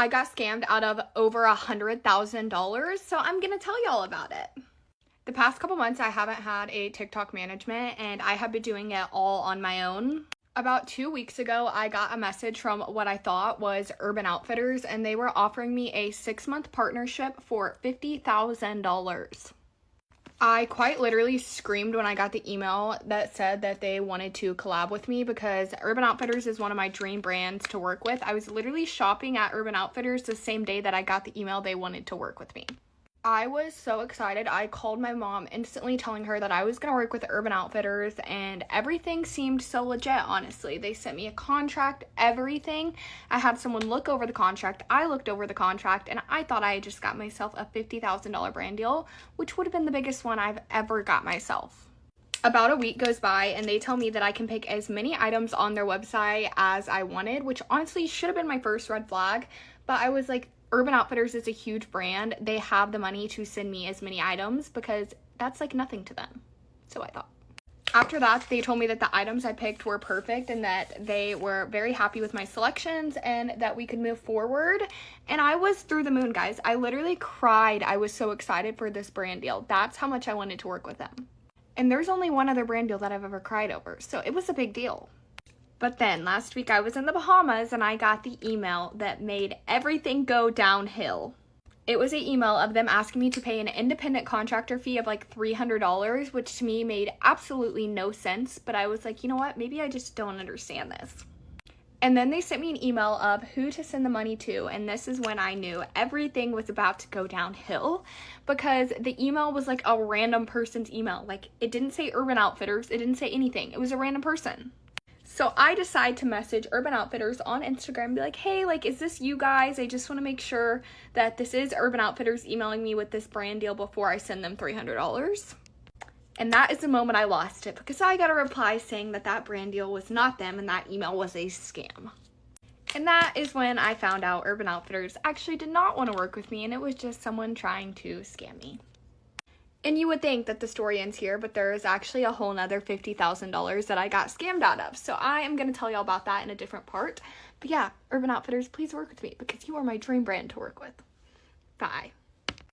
I got scammed out of over $100,000, so I'm gonna tell y'all about it. The past couple months, I haven't had a TikTok management, and I have been doing it all on my own. About 2 weeks ago, I got a message from what I thought was Urban Outfitters, and they were offering me a 6-month partnership for $50,000. I quite literally screamed when I got the email that said that they wanted to collab with me, because Urban Outfitters is one of my dream brands to work with. I was literally shopping at Urban Outfitters the same day that I got the email they wanted to work with me. I was so excited. I called my mom instantly telling her that I was going to work with Urban Outfitters, and everything seemed so legit, honestly. They sent me a contract, everything. I had someone look over the contract. I looked over the contract, and I thought I had just got myself a $50,000 brand deal, which would have been the biggest one I've ever got myself. About a week goes by, and they tell me that I can pick as many items on their website as I wanted, which honestly should have been my first red flag, but I was like, Urban Outfitters is a huge brand. They have the money to send me as many items because that's like nothing to them. So I thought. After that, they told me that the items I picked were perfect and that they were very happy with my selections and that we could move forward. And I was through the moon, guys. I literally cried. I was so excited for this brand deal. That's how much I wanted to work with them. And there's only one other brand deal that I've ever cried over. So it was a big deal. But then last week I was in the Bahamas and I got the email that made everything go downhill. It was an email of them asking me to pay an independent contractor fee of like $300, which to me made absolutely no sense. But I was like, you know what? Maybe I just don't understand this. And then they sent me an email of who to send the money to. And this is when I knew everything was about to go downhill, because the email was like a random person's email. Like, it didn't say Urban Outfitters. It didn't say anything. It was a random person. So I decide to message Urban Outfitters on Instagram and be like, hey, like, is this you guys? I just want to make sure that this is Urban Outfitters emailing me with this brand deal before I send them $300. And that is the moment I lost it, because I got a reply saying that that brand deal was not them and that email was a scam. And that is when I found out Urban Outfitters actually did not want to work with me, and it was just someone trying to scam me. And you would think that the story ends here, but there is actually a whole nother $50,000 that I got scammed out of. So I am going to tell y'all about that in a different part. But yeah, Urban Outfitters, please work with me because you are my dream brand to work with. Bye.